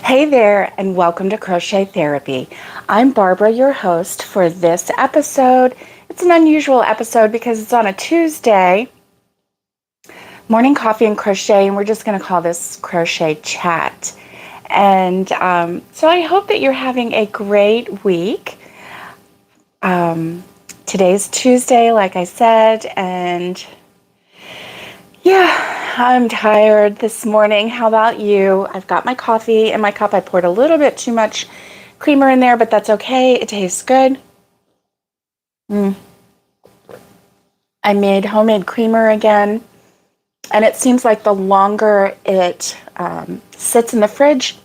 Hey there, and welcome to Crochet Therapy. I'm Barbara, your host for this episode. It's an unusual episode because it's on a Tuesday, morning coffee and crochet, and we're just going to call this Crochet Chat. And so I hope that you're having a great week. Today's Tuesday, like I said, and yeah, I'm tired this morning. How about you? I've got my coffee in my cup. I poured a little bit too much creamer in there, but that's okay. It tastes good. I made homemade creamer again, and it seems like the longer it sits in the fridge,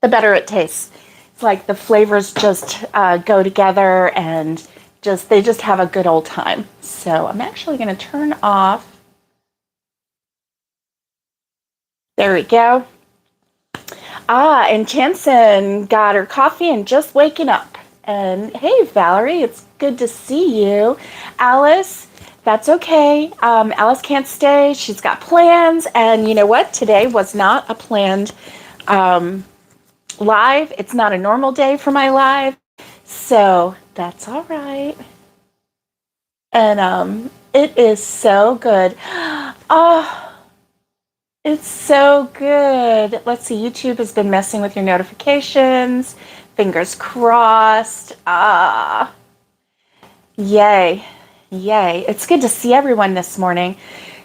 the better it tastes. It's like the flavors just go together and they just have a good old time. So I'm actually going to turn off. There we go. And Jansen got her coffee and just waking up. And hey, Valerie, it's good to see you. Alice, that's okay. Alice can't stay. She's got plans. And you know what? Today was not a planned live. It's not a normal day for my live. So that's all right. And it is so good. Oh, it's so good. Let's see. YouTube has been messing with your notifications. Fingers crossed. Yay. Yay. It's good to see everyone this morning.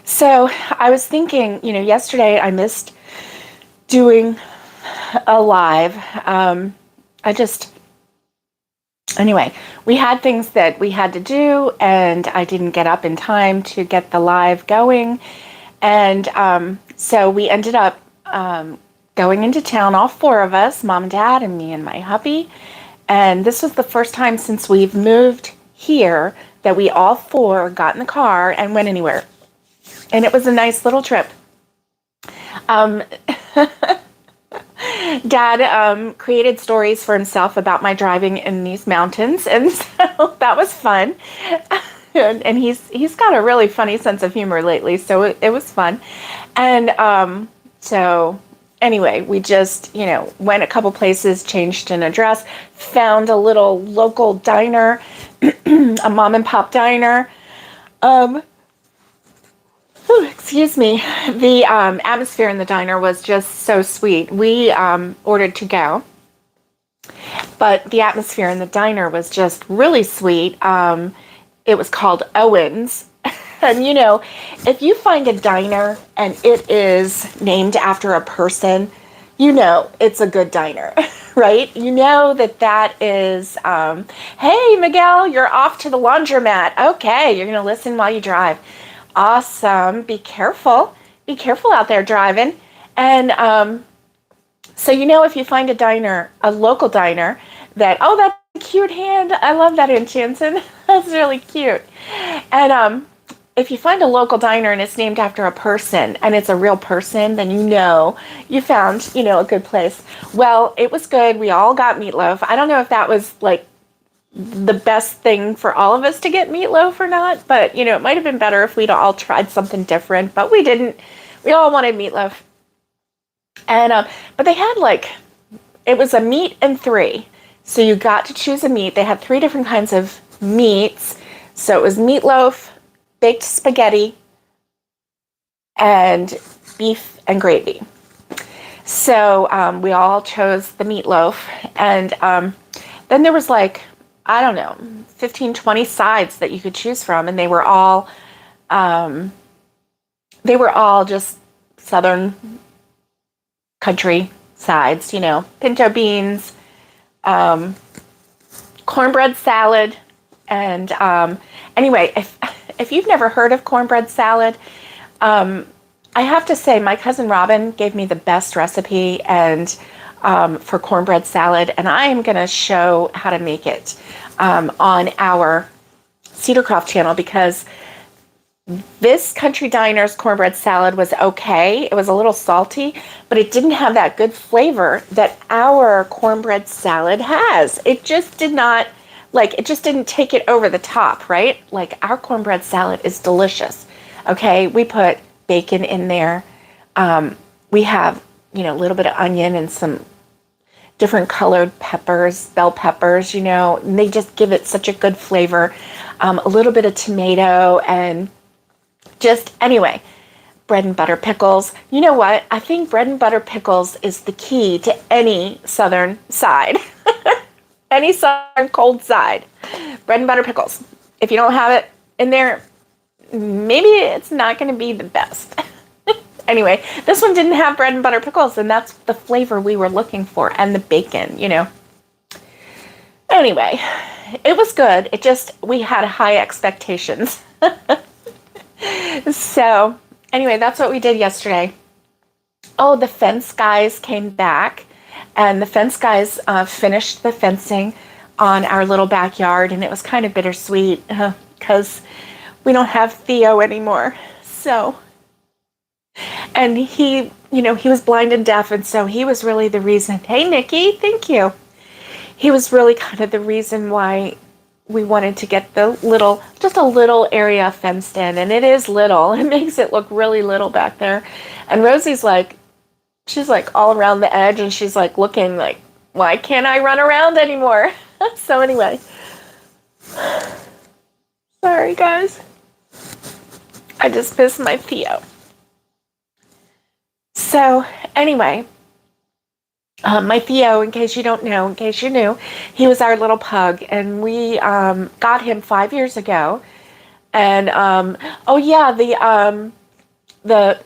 So I was thinking, yesterday I missed doing a live. Anyway, we had things that we had to do, and I didn't get up in time to get the live going. And so we ended up going into town, all four of us, mom and dad and me and my hubby. And this was the first time since we've moved here that we all four got in the car and went anywhere. And it was a nice little trip. Dad created stories for himself about my driving in these mountains, and so that was fun. And he's got a really funny sense of humor lately, so it was fun. And so anyway, we just, went a couple places, changed an address, found a little local diner, a mom and pop diner. Excuse me. The atmosphere in the diner was just so sweet. We ordered to go, but the atmosphere in the diner was just really sweet. It was called Owen's. And if you find a diner and it is named after a person, it's a good diner, right? That is, hey, Miguel, you're off to the laundromat. Okay, you're going to listen while you drive. Awesome. Be careful. Be careful out there driving. And so, if you find a diner, a local diner, that's a cute hand. I love that, Aunt Jansen. That's really cute. And if you find a local diner and it's named after a person and it's a real person, then you found, a good place. Well, it was good. We all got meatloaf. I don't know if that was like the best thing for all of us to get meatloaf or not, but it might have been better if we'd all tried something different, but we didn't. We all wanted meatloaf. And but they had it was a meat and three. So you got to choose a meat. They had 3 different kinds of meats. So it was meatloaf, baked spaghetti, and beef and gravy. So we all chose the meatloaf. And then there was 15, 20 sides that you could choose from. And they were all just Southern country sides, pinto beans, cornbread salad. And anyway, if you've never heard of cornbread salad, I have to say my cousin Robin gave me the best recipe and for cornbread salad, and I am going to show how to make it on our Cedarcroft channel, because this Country Diner's cornbread salad was okay. It was a little salty, but it didn't have that good flavor that our cornbread salad has. It just did not, it just didn't take it over the top, right? Our cornbread salad is delicious. Okay, we put bacon in there. We have, a little bit of onion and some different colored peppers, bell peppers, and they just give it such a good flavor. A little bit of tomato and just, anyway, bread and butter pickles. You know what? I think bread and butter pickles is the key to any southern side. Any southern cold side. Bread and butter pickles. If you don't have it in there, maybe it's not going to be the best. Anyway, this one didn't have bread and butter pickles, and that's the flavor we were looking for, and the bacon, Anyway, it was good. We had high expectations. So, anyway, that's what we did yesterday. Oh, the fence guys came back, and the fence guys finished the fencing on our little backyard, and it was kind of bittersweet because we don't have Theo anymore. So, and he was blind and deaf, and so he was really the reason. Hey, Nikki, thank you. He was really kind of the reason why we wanted to get just a little area fenced in, and it is little. It makes it look really little back there. And Rosie's she's all around the edge, and she's looking why can't I run around anymore? So anyway, sorry guys, I just missed my Theo. So anyway, my Theo, in case you don't know, in case you knew, he was our little pug, and we got him 5 years ago. And the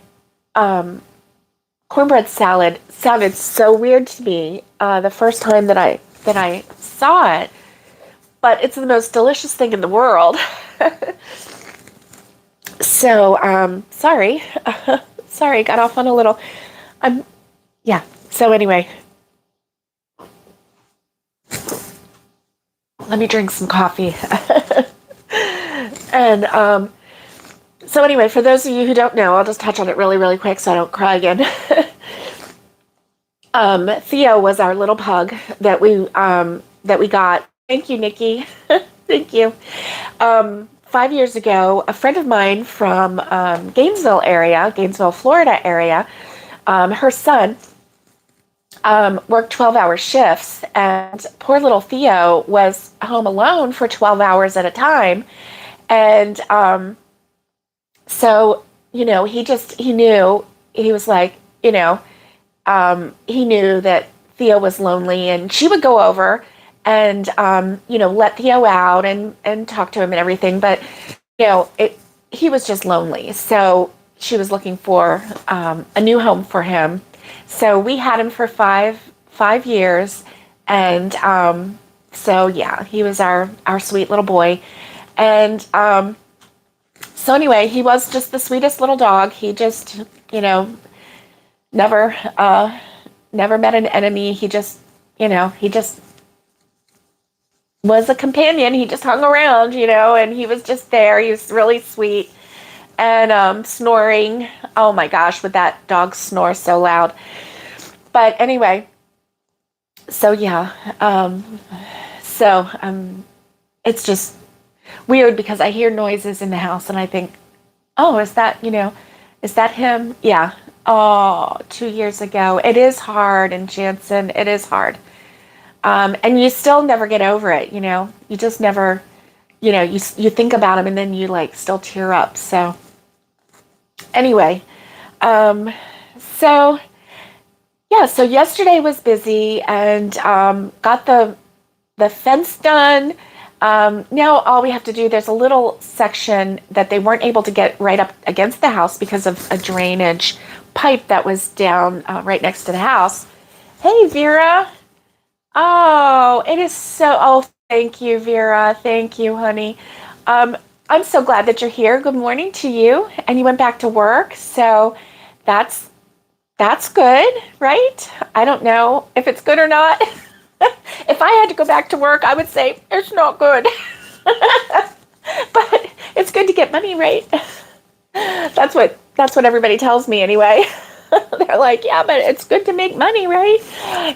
cornbread salad sounded so weird to me the first time that I saw it, but it's the most delicious thing in the world. So sorry, got off on a little. So anyway. Let me drink some coffee. And so anyway, for those of you who don't know, I'll just touch on it really, really quick so I don't cry again. Theo was our little pug that we got. Thank you, Nikki. Thank you. 5 years ago, a friend of mine from Gainesville, Florida area, her son worked 12-hour shifts, and poor little Theo was home alone for 12 hours at a time. And so, he knew, he knew that Theo was lonely, and she would go over and, let Theo out and talk to him and everything. But, he was just lonely. So she was looking for a new home for him. So we had him for five years, and so yeah, he was our sweet little boy. And so anyway, he was just the sweetest little dog. He just never met an enemy. He just was a companion. He just hung around, and he was just there. He was really sweet. And snoring. Oh my gosh, would that dog snore so loud? But anyway, so yeah, it's just weird because I hear noises in the house and I think, oh, is that him? Yeah. Oh, 2 years ago. It is hard, and Jansen, it is hard. And you still never get over it, you just never, you think about him and then you still tear up. So anyway, so yesterday was busy, and got the fence done. Now all we have to do, there's a little section that they weren't able to get right up against the house because of a drainage pipe that was down right next to the house. Hey, Vera. Oh, it is so, oh, thank you, Vera. Thank you, honey. I'm so glad that you're here. Good morning to you. And you went back to work. So that's good, right? I don't know if it's good or not. If I had to go back to work, I would say it's not good. But it's good to get money, right? That's what everybody tells me anyway. They're like, yeah, but it's good to make money, right?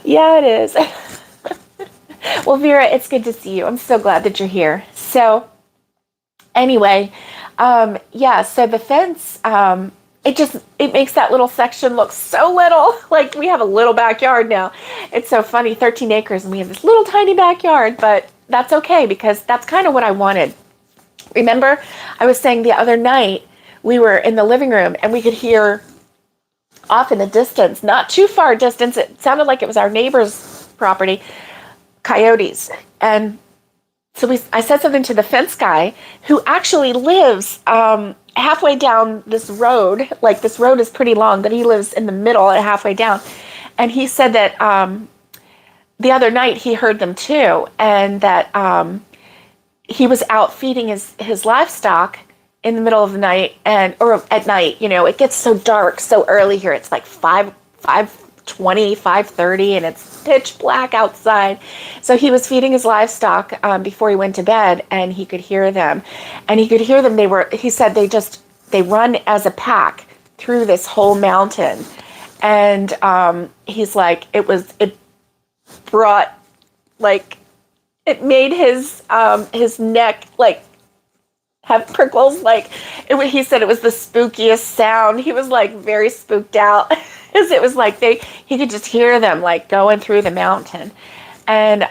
Yeah, it is. Well, Vera, it's good to see you. I'm so glad that you're here. So anyway, so the fence, it makes that little section look so little. Like we have a little backyard now. It's so funny, 13 acres, and we have this little tiny backyard, but that's okay because that's kind of what I wanted. Remember, I was saying the other night we were in the living room and we could hear off in the distance, not too far distance, it sounded like it was our neighbor's property, coyotes. And so I said something to the fence guy who actually lives halfway down this road. Like this road is pretty long, but he lives in the middle and halfway down. And he said that the other night he heard them too, and that he was out feeding his livestock in the middle of the night or at night. You know, it gets so dark so early here. It's like 5:20, 5:30, and it's pitch black outside. So he was feeding his livestock before he went to bed, and he could hear them. And he could hear them. He said they run as a pack through this whole mountain. And he's like, it brought, like, it made his neck like have prickles. Like he said it was the spookiest sound. He was like very spooked out because it was like he could just hear them like going through the mountain. And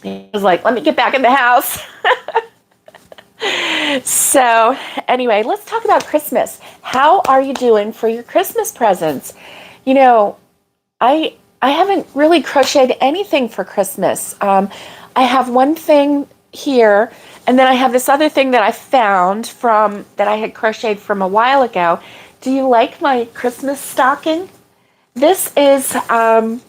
he was like, let me get back in the house. So anyway, let's talk about Christmas. How are you doing for your Christmas presents? You know, I haven't really crocheted anything for Christmas. I have one thing here, and then I have this other thing that I found that I had crocheted from a while ago. Do you like my Christmas stocking? This is, I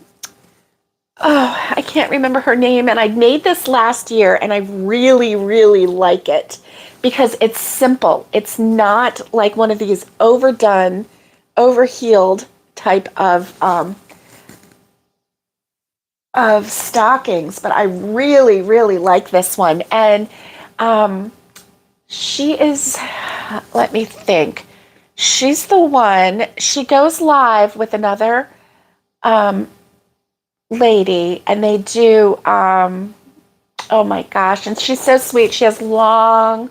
can't remember her name, and I made this last year, and I really, really like it because it's simple. It's not like one of these overdone, overhealed type of stockings, but I really, really like this one. And she is, let me think, she's the one, she goes live with another lady, and they do, oh my gosh, and she's so sweet. She has long,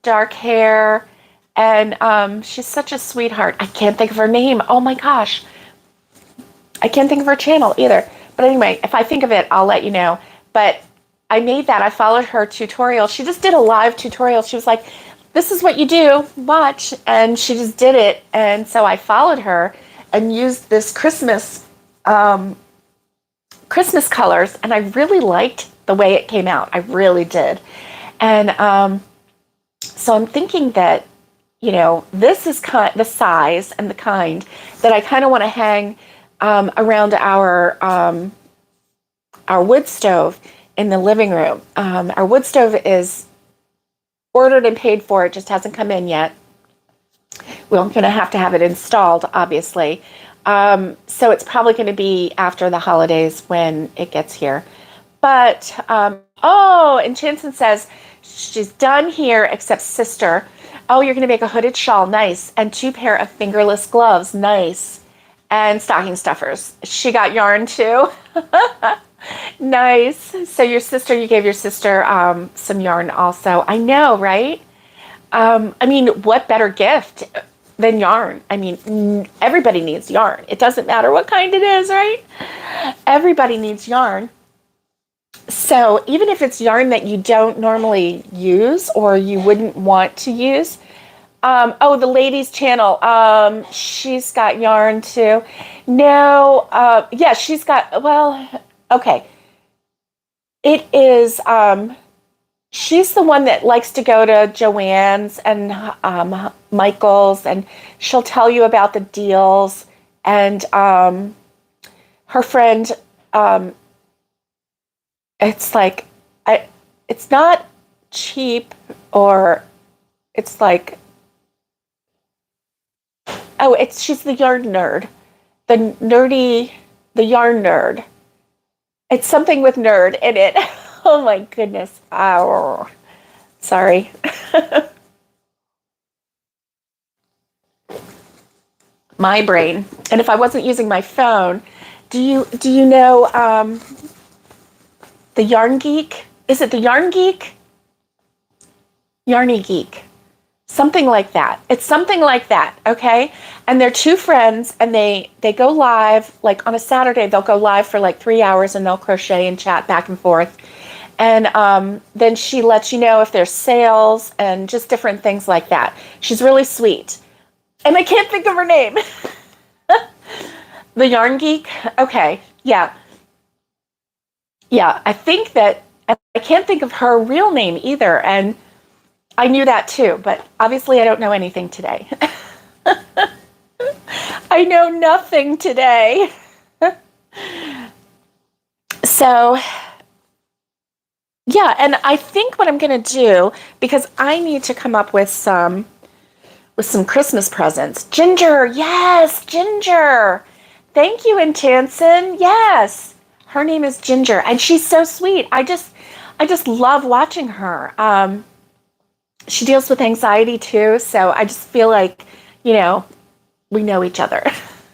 dark hair, and she's such a sweetheart. I can't think of her name. Oh my gosh. I can't think of her channel either. But anyway, if I think of it, I'll let you know. But I made that. I followed her tutorial. She just did a live tutorial. She was like, this is what you do, watch. And she just did it. And so I followed her and used this Christmas colors. And I really liked the way it came out. I really did. And so I'm thinking that, you know, this is the size and the kind that I kind of want to hang around our wood stove in the living room. Our wood stove is ordered and paid for. It just hasn't come in yet. We're going to have it installed, obviously. So it's probably going to be after the holidays when it gets here. But, and Chanson says she's done here except sister. Oh, you're going to make a hooded shawl. Nice. And 2 pair of fingerless gloves. Nice. And stocking stuffers. She got yarn too. Nice. So you gave your sister some yarn also. I know, right? I mean, what better gift than yarn? I mean, everybody needs yarn. It doesn't matter what kind it is, right? Everybody needs yarn. So even if it's yarn that you don't normally use or you wouldn't want to use, the ladies channel, she's got yarn too. No, yeah, she's got, okay. It is, she's the one that likes to go to Joann's and Michael's, and she'll tell you about the deals. And her friend, it's like, it's not cheap, or it's like, she's the yarn nerd, the yarn nerd. It's something with nerd in it. Oh my goodness. Oh, sorry. My brain. And if I wasn't using my phone, do you know the Yarn Geek? Is it the Yarn Geek? Yarny Geek. Something like that. It's something like that, okay? And they're two friends, and they go live, like on a Saturday, they'll go live for like 3 hours, and they'll crochet and chat back and forth. And then she lets you know if there's sales and just different things like that. She's really sweet. And I can't think of her name. The Yarn Geek? Okay, yeah. Yeah, I think that, I can't think of her real name either. And I knew that too, but obviously I don't know anything today. I know nothing today. So, yeah, and I think what I'm going to do, because I need to come up with some Christmas presents. Ginger, yes, Ginger. Thank you, Intanson. Yes. Her name is Ginger, and she's so sweet. I just love watching her. She deals with anxiety too, so I just feel like, we know each other.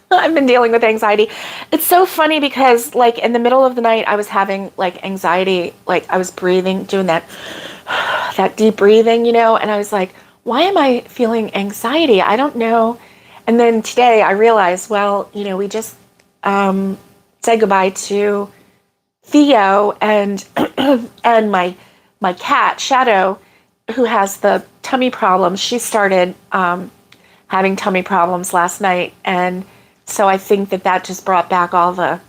I've been dealing with anxiety. It's so funny because, like, in the middle of the night, I was having like anxiety, like I was breathing, doing that deep breathing, and I was like, why am I feeling anxiety? I don't know. And then today I realized, well, we just said goodbye to Theo and and my cat Shadow, who has the tummy problems. She started having tummy problems last night, and so I think that just brought back all the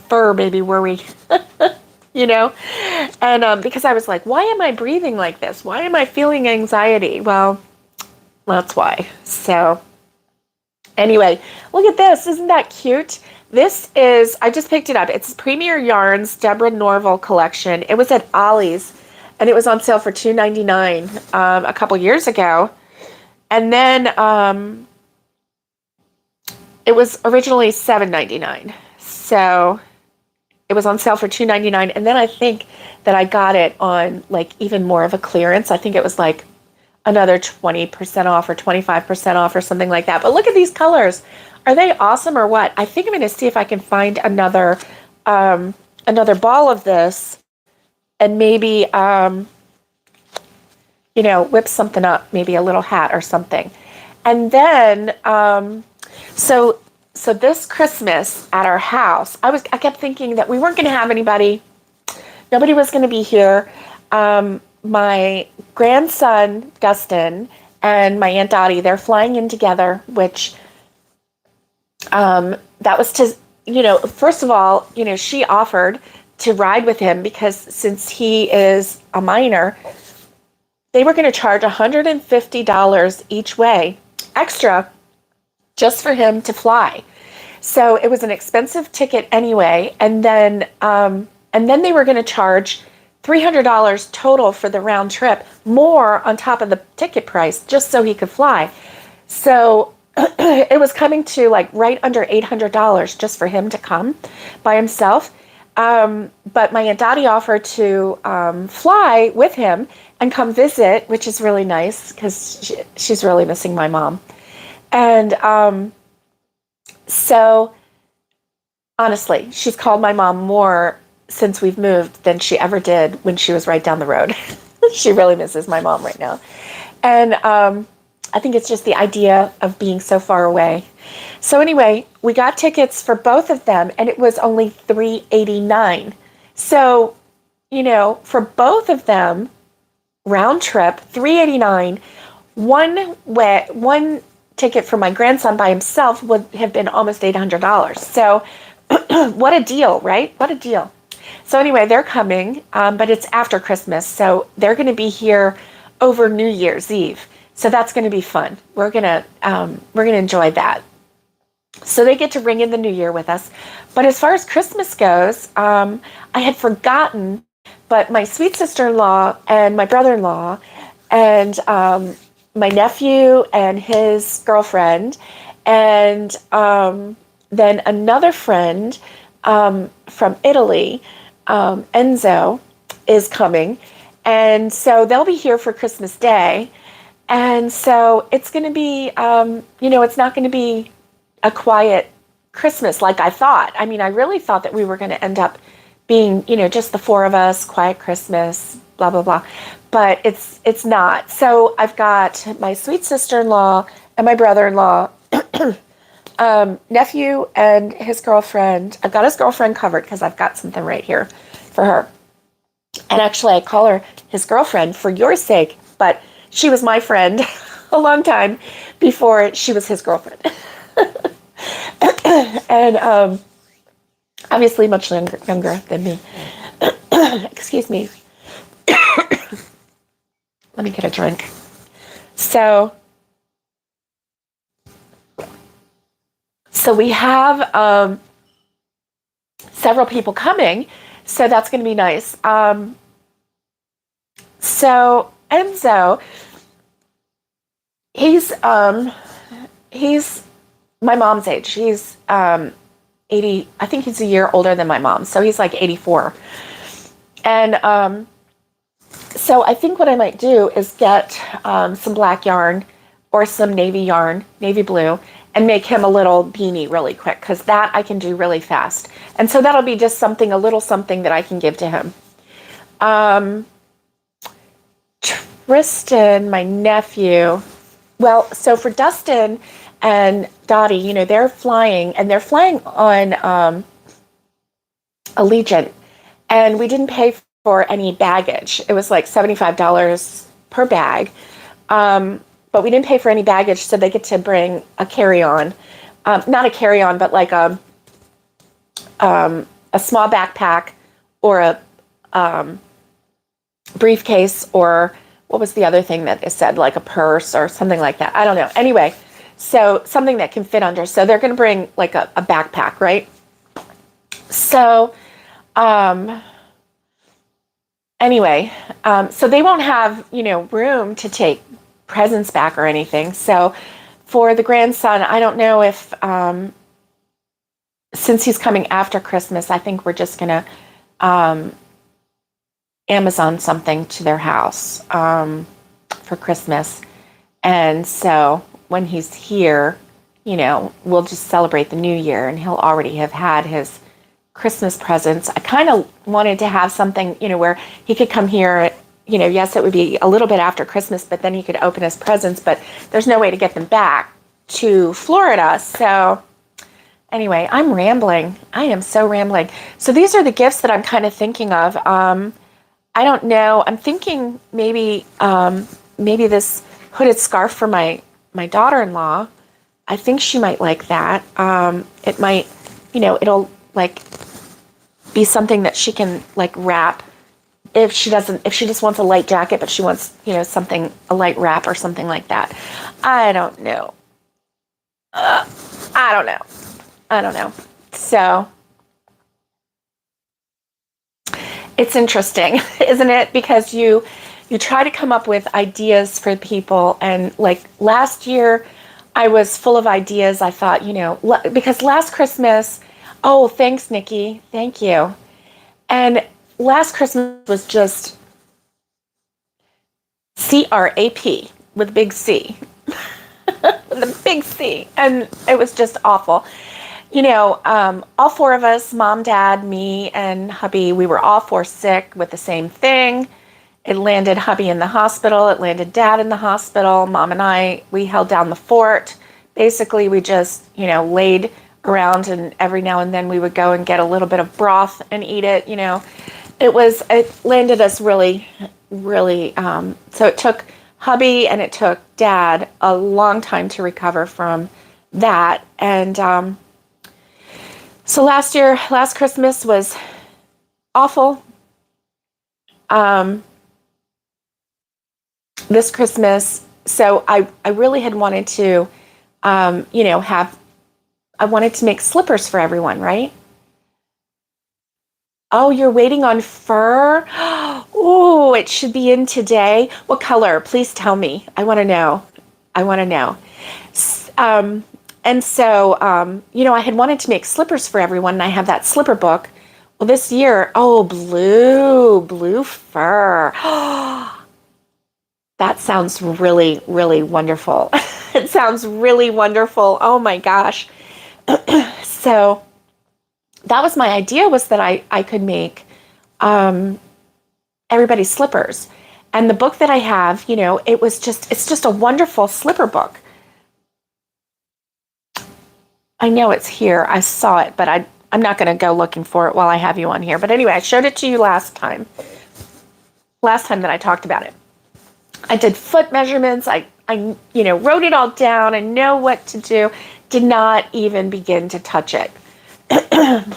fur baby worry, and because I was like, why am I breathing like this? Why am I feeling anxiety? Well, that's why. So anyway, look at this. Isn't that cute? This is, I just picked it up. It's Premier Yarns Deborah Norville collection. It was at Ollie's, and it was on sale for $2.99 a couple years ago. And then it was originally $7.99. So it was on sale for $2.99. And then I think that I got it on like even more of a clearance. I think it was like another 20% off or 25% off or something like that. But look at these colors. Are they awesome or what? I think I'm going to see if I can find another ball of this and maybe, whip something up, maybe a little hat or something. And then, so this Christmas at our house, I kept thinking that we weren't going to have anybody. Nobody was going to be here. My grandson, Dustin, and my Aunt Dottie, they're flying in together, which, that was to, first of all, she offered to ride with him because since he is a minor, they were going to charge $150 each way extra just for him to fly. So it was an expensive ticket anyway. And then they were going to charge $300 total for the round trip, more on top of the ticket price, just so he could fly. So it was coming to like right under $800 just for him to come by himself. But my Aunt Dottie offered to fly with him and come visit, which is really nice because she's really missing my mom. And so honestly, she's called my mom more since we've moved than she ever did when she was right down the road. She really misses my mom right now. And I think it's just the idea of being so far away. So anyway, we got tickets for both of them, and it was only $389. So, for both of them, round trip, $389. One ticket for my grandson by himself would have been almost $800. So what a deal, right? What a deal. So anyway, they're coming, but it's after Christmas. So they're going to be here over New Year's Eve. So that's going to be fun. We're going to enjoy that. So they get to ring in the new year with us. But as far as Christmas goes, I had forgotten, but my sweet sister-in-law and my brother-in-law and my nephew and his girlfriend and then another friend from Italy, Enzo, is coming. And so they'll be here for Christmas Day. And so it's going to be, it's not going to be a quiet Christmas like I thought. I mean, I really thought that we were going to end up being, just the four of us, quiet Christmas, blah, blah, blah. but it's not. So I've got my sweet sister-in-law and my brother-in-law, nephew and his girlfriend. I've got his girlfriend covered because I've got something right here for her. And actually, I call her his girlfriend for your sake, but she was my friend a long time before she was his girlfriend. And obviously much younger than me. Excuse me. Let me get a drink. So we have several people coming, so that's going to be nice. So Enzo, he's my mom's age. He's 80. I think he's a year older than my mom, so he's like 84. And so I think what I might do is get some black yarn or some navy yarn, navy blue, and make him a little beanie really quick, because that I can do really fast. And so that'll be just something, a little something that I can give to him. Tristan, my nephew, well, so for Dustin and Dottie, you know, they're flying on Allegiant, and we didn't pay for any baggage. It was like $75 per bag. But we didn't pay for any baggage, so they get to bring a carry-on. Not a carry-on, but like a small backpack or a briefcase, or what was the other thing that they said, like a purse or something like that. I don't know. Anyway, so something that can fit under. So they're going to bring like a backpack, right? So anyway, so they won't have, you know, room to take presents back or anything. So for the grandson, I don't know if, since he's coming after Christmas, I think we're just going to Amazon something to their house for Christmas. And so when he's here, you know, we'll just celebrate the new year, and he'll already have had his Christmas presents. I kind of wanted to have something, you know, where he could come here. You know, yes, it would be a little bit after Christmas, but then he could open his presents, but there's no way to get them back to Florida. So anyway, I'm rambling. I am so rambling. So these are the gifts that I'm kind of thinking of. I don't know. I'm thinking maybe this hooded scarf for my daughter-in-law. I think she might like that. It might, you know, it'll like be something that she can like wrap. If she just wants a light jacket, but she wants, you know, something, a light wrap or something like that. I don't know. I don't know. So it's interesting, isn't it? Because you try to come up with ideas for people. And like last year, I was full of ideas. I thought, you know, because last Christmas, oh, thanks, Nikki. Thank you. And last Christmas was just CRAP with a big C. With a big C. And it was just awful. You know, all four of us, mom, dad, me, and hubby, we were all four sick with the same thing. It landed hubby in the hospital. It landed dad in the hospital. Mom and I, we held down the fort. Basically, we just, you know, laid around, and every now and then we would go and get a little bit of broth and eat it, you know. It landed us really, really, so it took hubby and it took dad a long time to recover from that. And so last Christmas was awful. This Christmas, so I really had wanted to, you know, I wanted to make slippers for everyone, right? Oh, you're waiting on fur? Oh, it should be in today. What color? Please tell me. I want to know. And so, you know, I had wanted to make slippers for everyone, and I have that slipper book. Well, this year, oh, blue fur. That sounds really, really wonderful. It sounds really wonderful. Oh my gosh. So that was my idea, was that I could make everybody's slippers. And the book that I have, it's just a wonderful slipper book. I know it's here. I saw it, but I'm not going to go looking for it while I have you on here. But anyway, I showed it to you last time that I talked about it. I did foot measurements. I wrote it all down. I know what to do. Did not even begin to touch it.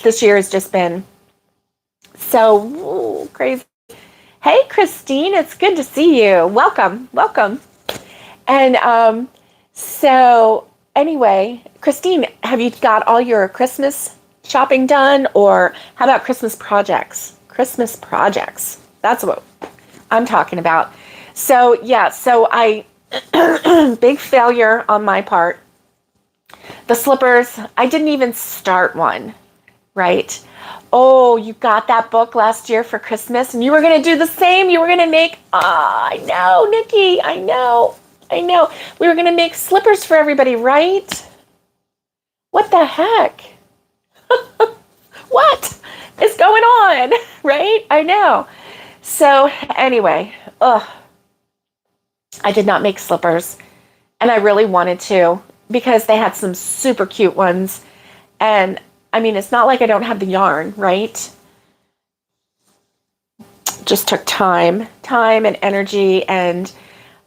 This year has just been so crazy. Hey, Christine, it's good to see you. Welcome. And so anyway, Christine, have you got all your Christmas shopping done, or how about Christmas projects? Christmas projects. That's what I'm talking about. So yeah, so I, big failure on my part. The slippers, I didn't even start one, right? Oh, you got that book last year for Christmas and you were going to do the same. You were going to make, I know, Nikki, I know. We were going to make slippers for everybody, right? What the heck? What is going on, right? I know. So anyway, I did not make slippers, and I really wanted to because they had some super cute ones. And I mean, it's not like I don't have the yarn, right? Just took time and energy, and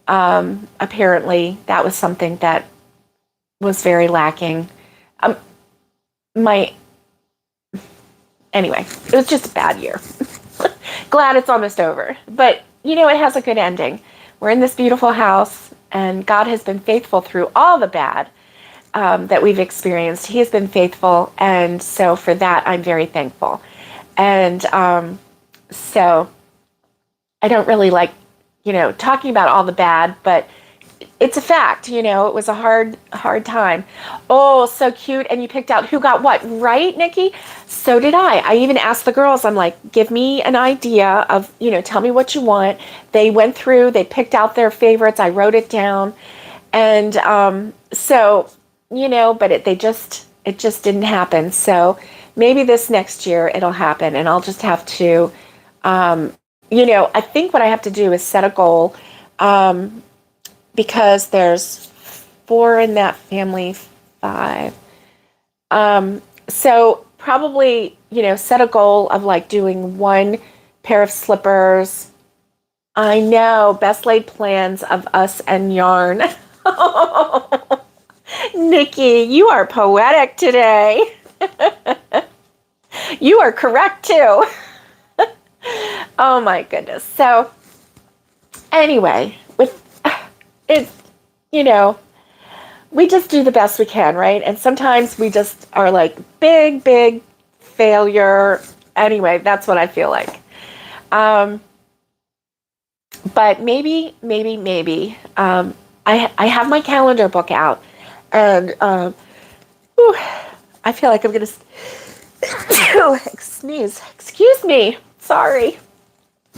apparently that was something that was very lacking. Anyway, it was just a bad year. Glad it's almost over. But, it has a good ending. We're in this beautiful house, and God has been faithful through all the bad that we've experienced. He has been faithful, and so for that, I'm very thankful. And so I don't really like, talking about all the bad, but it's a fact, it was a hard time. Oh, so cute. And you picked out who got what, right, Nikki? So did I. I even asked the girls, I'm like, give me an idea of, tell me what you want. They went through, they picked out their favorites. I wrote it down. And so, but it just didn't happen. So maybe this next year it'll happen, and I'll just have to, I think what I have to do is set a goal, because there's 4 in that family, 5. So probably, set a goal of like doing 1 pair of slippers. I know, best laid plans of us and yarn. Nikki, you are poetic today. You are correct too. Oh my goodness. So anyway, it's, we just do the best we can, right? And sometimes we just are like big failure. Anyway, that's what I feel like. But maybe, I have my calendar book out, and I feel like I'm going to sneeze. Excuse me. Sorry.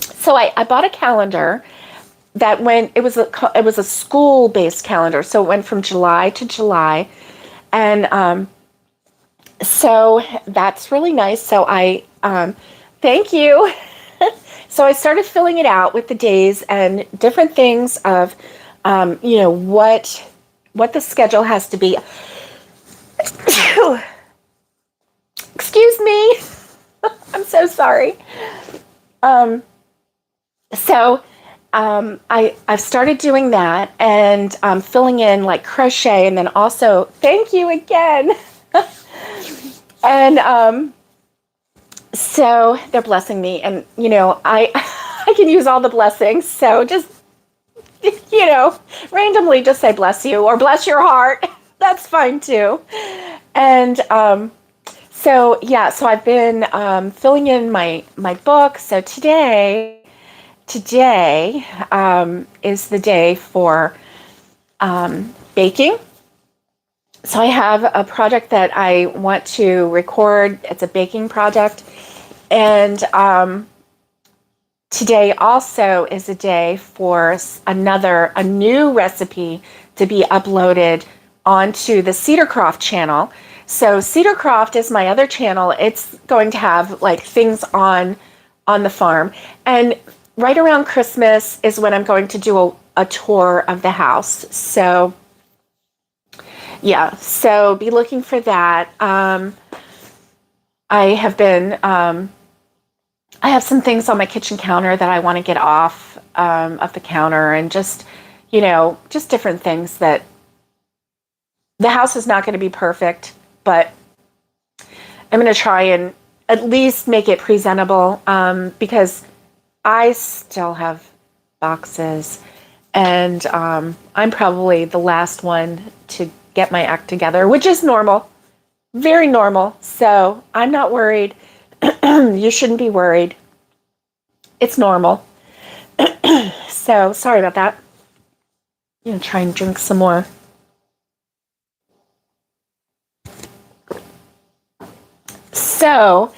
So I bought a calendar that it was a school-based calendar, so it went from July to July, and so that's really nice. So I thank you. So I started filling it out with the days and different things of what the schedule has to be. Excuse me. I'm so sorry. I've started doing that, and filling in like crochet, and then also thank you again. And so they're blessing me, and I can use all the blessings. So just randomly just say bless you or bless your heart. That's fine too. And so I've been filling in my book. So today is the day for baking. So I have a project that I want to record. It's a baking project. And today also is a day for a new recipe to be uploaded onto the Cedarcroft channel. So Cedarcroft is my other channel. It's going to have like things on the farm. And right around Christmas is when I'm going to do a tour of the house. So yeah, so be looking for that. I have been, I have some things on my kitchen counter that I want to get off of the counter, and just, just different things that the house is not going to be perfect, but I'm going to try and at least make it presentable, because I still have boxes, and I'm probably the last one to get my act together, which is normal, very normal. So I'm not worried. You shouldn't be worried. It's normal. So sorry about that. I'm going to try and drink some more. So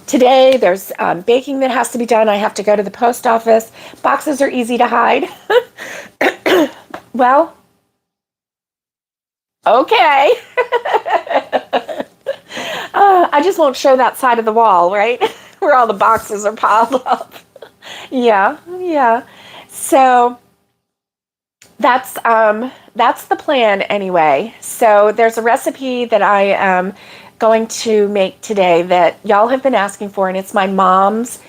today there's baking that has to be done. I have to go to the post office. Boxes are easy to hide. Well, okay. I just won't show that side of the wall, right? Where all the boxes are piled up. Yeah. So that's the plan anyway. So there's a recipe that I am going to make today that y'all have been asking for, and it's my mom's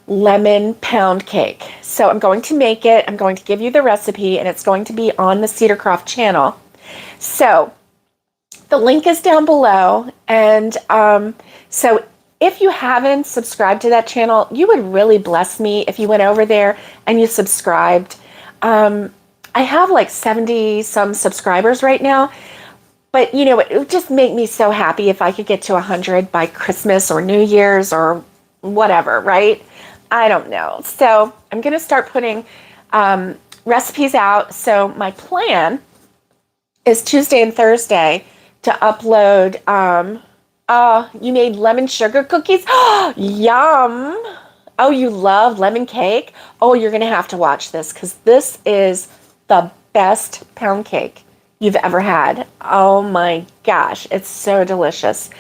lemon pound cake. So I'm going to make it. I'm going to give you the recipe, and it's going to be on the Cedarcroft channel. So the link is down below, and so if you haven't subscribed to that channel, you would really bless me if you went over there and you subscribed. I have like 70 some subscribers right now, but it would just make me so happy if I could get to 100 by Christmas or New Year's or whatever, right? I don't know. So I'm going to start putting recipes out. So my plan is Tuesday and Thursday to upload. You made lemon sugar cookies? Yum! Oh, you love lemon cake? Oh, you're going to have to watch this, because this is the best pound cake you've ever had. Oh my gosh, it's so delicious.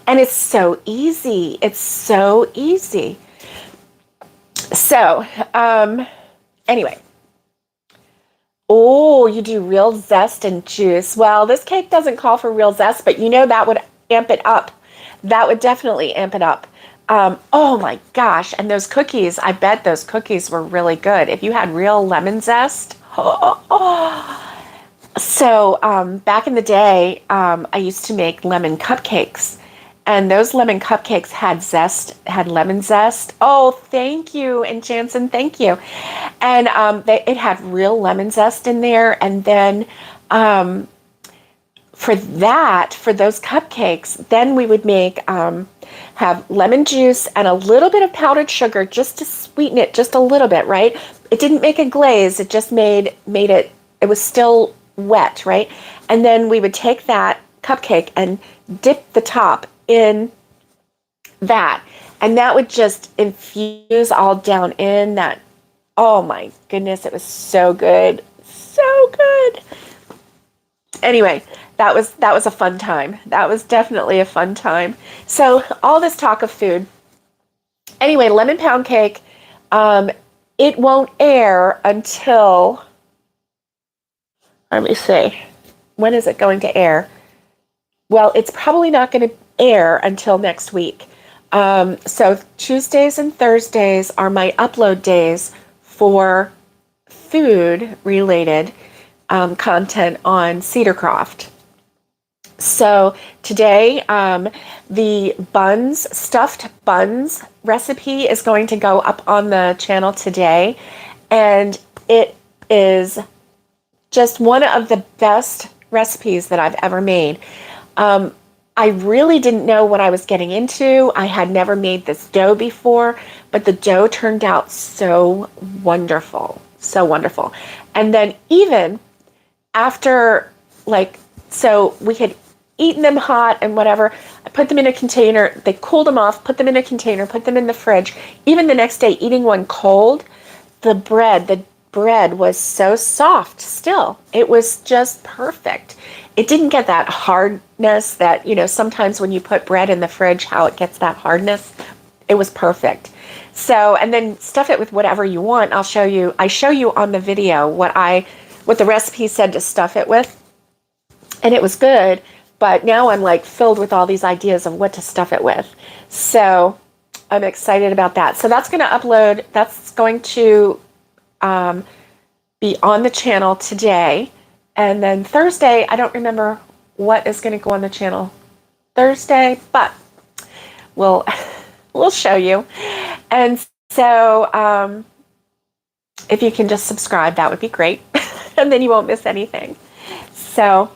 And it's so easy. It's so easy. So, anyway. Oh, you do real zest and juice. Well, this cake doesn't call for real zest, but that would amp it up. That would definitely amp it up. Oh my gosh. And those cookies, I bet those cookies were really good. If you had real lemon zest. So back in the day, I used to make lemon cupcakes. And those lemon cupcakes had lemon zest. Oh, thank you. And Jansen, thank you. And it had real lemon zest in there. And then for those cupcakes, then we would have lemon juice and a little bit of powdered sugar just to sweeten it just a little bit, right? It didn't make a glaze. It just made it was still wet, right? And then we would take that cupcake and dip the top in that, and that would just infuse all down in that. Oh my goodness, it was so good. Anyway, that was a fun time. That was definitely a fun time. So all this talk of food. Anyway, lemon pound cake, it won't air until, let me see, when is it going to air? Well, it's probably not going to air until next week. So Tuesdays and Thursdays are my upload days for food related content on Cedarcroft. So today, the stuffed buns recipe is going to go up on the channel today, and it is just one of the best recipes that I've ever made. I really didn't know what I was getting into. I had never made this dough before, but the dough turned out so wonderful, so wonderful. And then even after, so we had eaten them hot and whatever, I put them in a container, they cooled them off, put them in a container, put them in the fridge. Even the next day, eating one cold, the bread was so soft still. It was just perfect. It didn't get that hardness that, sometimes when you put bread in the fridge, how it gets that hardness. It was perfect. So, and then stuff it with whatever you want. I show you on the video what the recipe said to stuff it with. And it was good, but now I'm like filled with all these ideas of what to stuff it with. So I'm excited about that. So that's going to upload, that's going to be on the channel today. And then Thursday, I don't remember what is going to go on the channel Thursday, but we'll show you. And so if you can just subscribe, that would be great. And then you won't miss anything. So,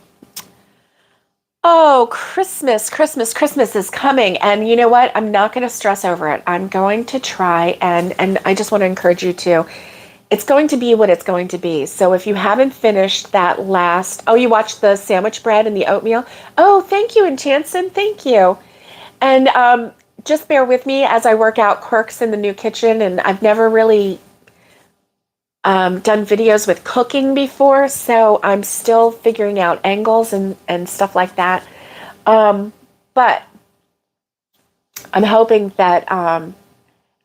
oh, Christmas is coming. And you know what? I'm not going to stress over it. I'm going to try, and I just want to encourage you to. It's going to be what it's going to be. So if you haven't finished that last, oh, you watched the sandwich bread and the oatmeal? Oh, thank you, Enchanson. Thank you. And just bear with me as I work out quirks in the new kitchen. And I've never really done videos with cooking before, so I'm still figuring out angles and stuff like that. But I'm hoping that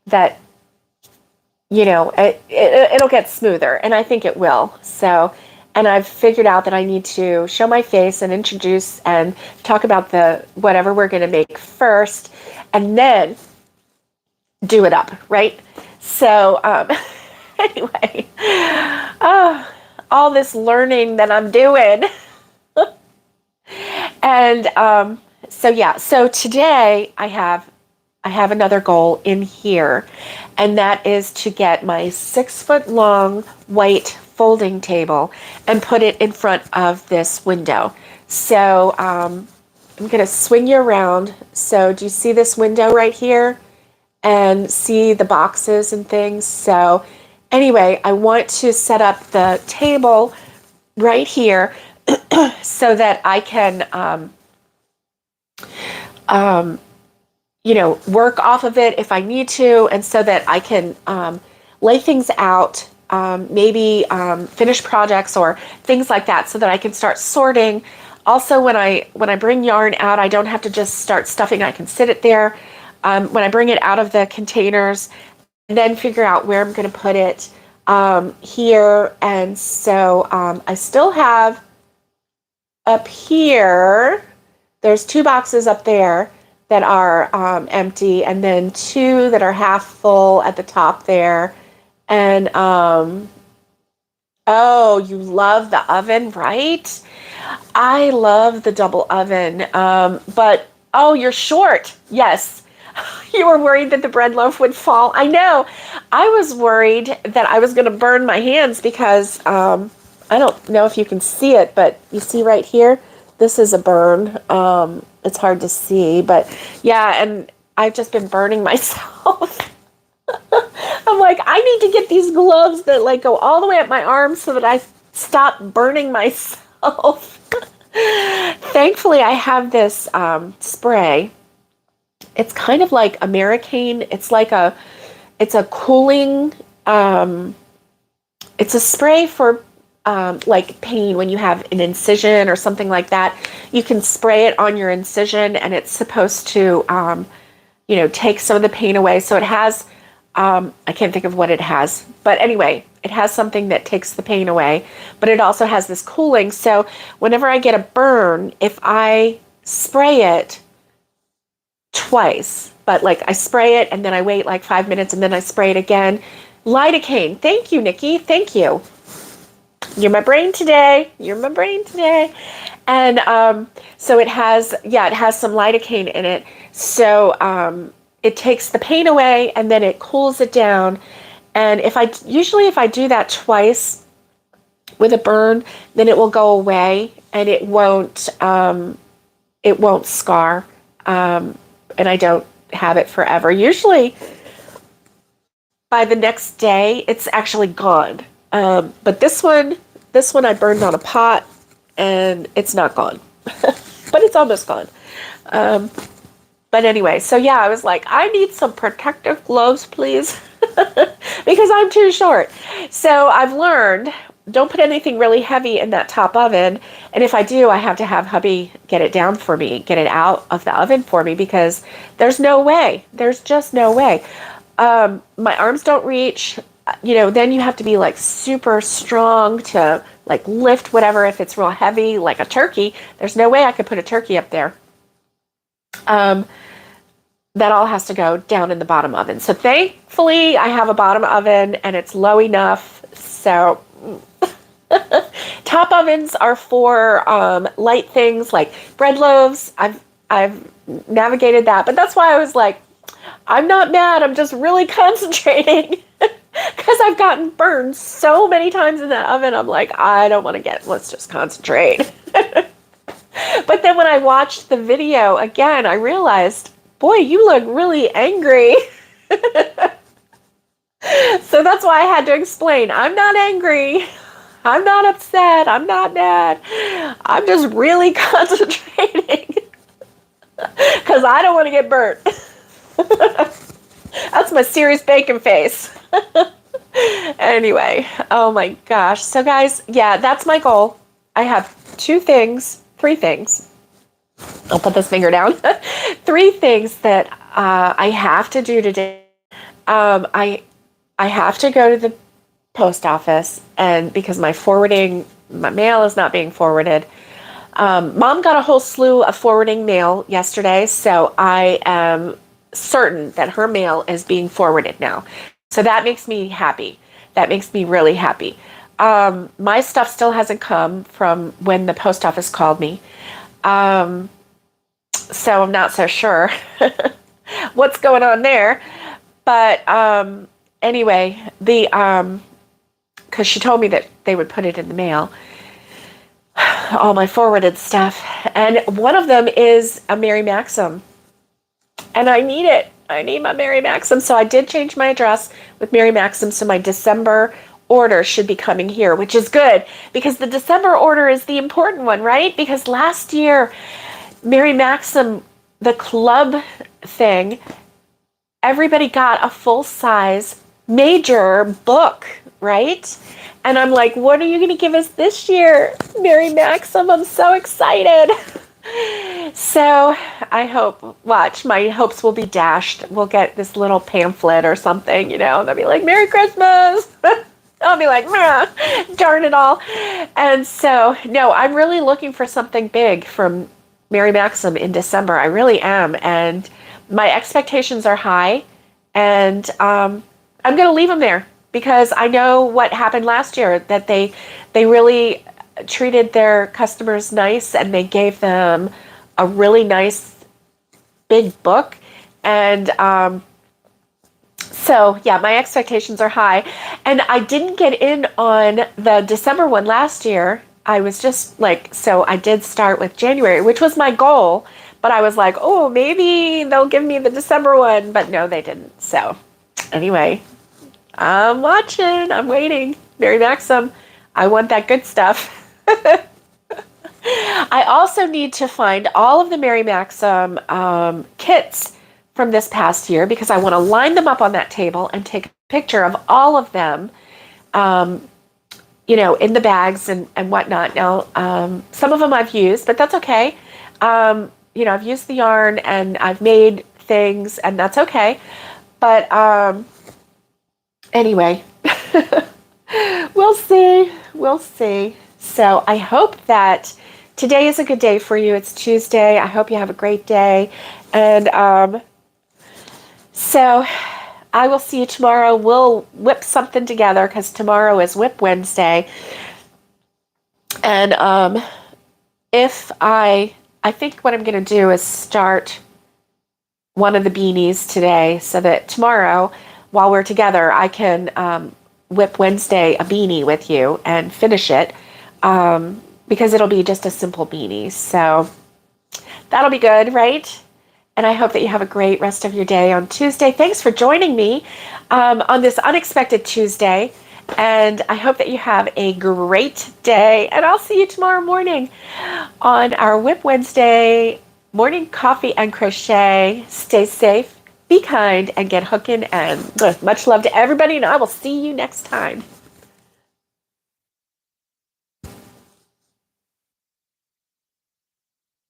that you know it'll get smoother, and I think it will. So, and I've figured out that I need to show my face and introduce and talk about the whatever we're going to make first, and then do it up, right? So anyway, all this learning that I'm doing. And so yeah, so today I have another goal in here, and that is to get my 6-foot long white folding table and put it in front of this window. So I'm going to swing you around. So do you see this window right here? And see the boxes and things? So anyway, I want to set up the table right here so that I can, work off of it if I need to, and so that I can lay things out, maybe finish projects or things like that, so that I can start sorting. Also, when I bring yarn out, I don't have to just start stuffing. I can sit it there. When I bring it out of the containers, and then figure out where I'm going to put it here. And so I still have up here, there's 2 boxes up there that are empty, and then 2 that are half full at the top there. And oh, you love the oven, right? I love the double oven, but oh, you're short. Yes. You were worried that the bread loaf would fall. I know. I was worried that I was going to burn my hands because I don't know if you can see it, but you see right here, this is a burn. It's hard to see, but yeah, and I've just been burning myself. I'm like, I need to get these gloves that like go all the way up my arms so that I stop burning myself. Thankfully, I have this spray. It's kind of like Americane. It's a cooling, it's a spray for like pain when you have an incision or something like that. You can spray it on your incision, and it's supposed to, take some of the pain away. So it has, I can't think of what it has, but anyway, it has something that takes the pain away, but it also has this cooling. So whenever I get a burn, if I spray it twice, but like I spray it and then I wait like 5 minutes and then I spray it again. Lidocaine. Thank you, Nikki. Thank you. You're my brain today. And so it has some lidocaine in it. So it takes the pain away and then it cools it down. And if I do that twice with a burn, then it will go away and it won't scar. And I don't have it forever. Usually by the next day, it's actually gone. But this one I burned on a pot, and it's not gone, but it's almost gone. But anyway, so yeah, I was like, I need some protective gloves, please, because I'm too short. So I've learned, don't put anything really heavy in that top oven. And if I do, I have to have hubby get it down for me, get it out of the oven for me, because there's just no way. my arms don't reach. You know, then you have to be like super strong to like lift whatever. If it's real heavy, like a turkey, there's no way I could put a turkey up there. That all has to go down in the bottom oven. So thankfully I have a bottom oven and it's low enough. So top ovens are for light things like bread loaves. I've navigated that, but that's why I was like, I'm not mad. I'm just really concentrating because I've gotten burned so many times in that oven. I'm like, I don't want to let's just concentrate. But then when I watched the video again, I realized, boy, you look really angry. So that's why I had to explain. I'm not angry. I'm not upset. I'm not mad. I'm just really concentrating because I don't want to get burnt. That's my serious bacon face. Anyway, oh my gosh. So guys, yeah, that's my goal. I have three things. I'll put this finger down. 3 things that I have to do today. I have to go to the post office, and because my mail is not being forwarded. Mom got a whole slew of forwarding mail yesterday, so I am certain that her mail is being forwarded now. So that makes me happy. That makes me really happy. My stuff still hasn't come from when the post office called me. So I'm not so sure what's going on there. But anyway, because she told me that they would put it in the mail, all my forwarded stuff. And one of them is a Mary Maxim. And I need it. I need my Mary Maxim. So I did change my address with Mary Maxim. So my December order should be coming here, which is good because the December order is the important one, right? Because last year, Mary Maxim, the club thing, everybody got a full-size major book, right? And I'm like, what are you going to give us this year, Mary Maxim? I'm so excited. So I hope, watch, my hopes will be dashed. We'll get this little pamphlet or something, you know, they'll be like, Merry Christmas. I'll be like, darn it all. And so, no, I'm really looking for something big from Mary Maxim in December. I really am. And my expectations are high. And I'm going to leave them there because I know what happened last year, that they really treated their customers nice and they gave them a really nice big book. And so, yeah, my expectations are high. And I didn't get in on the December one last year. I was just like, so I did start with January, which was my goal. But I was like, oh, maybe they'll give me the December one. But no, they didn't. So anyway, I'm watching. I'm waiting. Mary Maxim, I want that good stuff. I also need to find all of the Mary Maxim kits from this past year because I want to line them up on that table and take a picture of all of them, you know, in the bags and whatnot. Now, some of them I've used, but that's okay. You know, I've used the yarn and I've made things and that's okay. But anyway, we'll see. We'll see. So I hope that today is a good day for you. It's Tuesday. I hope you have a great day. And so I will see you tomorrow. We'll whip something together because tomorrow is Whip Wednesday. And I think what I'm going to do is start one of the beanies today so that tomorrow, while we're together, I can Whip Wednesday a beanie with you and finish it because it'll be just a simple beanie. So that'll be good, right? And I hope that you have a great rest of your day on Tuesday. Thanks for joining me on this unexpected Tuesday. And I hope that you have a great day. And I'll see you tomorrow morning on our Whip Wednesday morning coffee and crochet. Stay safe, be kind, and get hooking. And much love to everybody. And I will see you next time.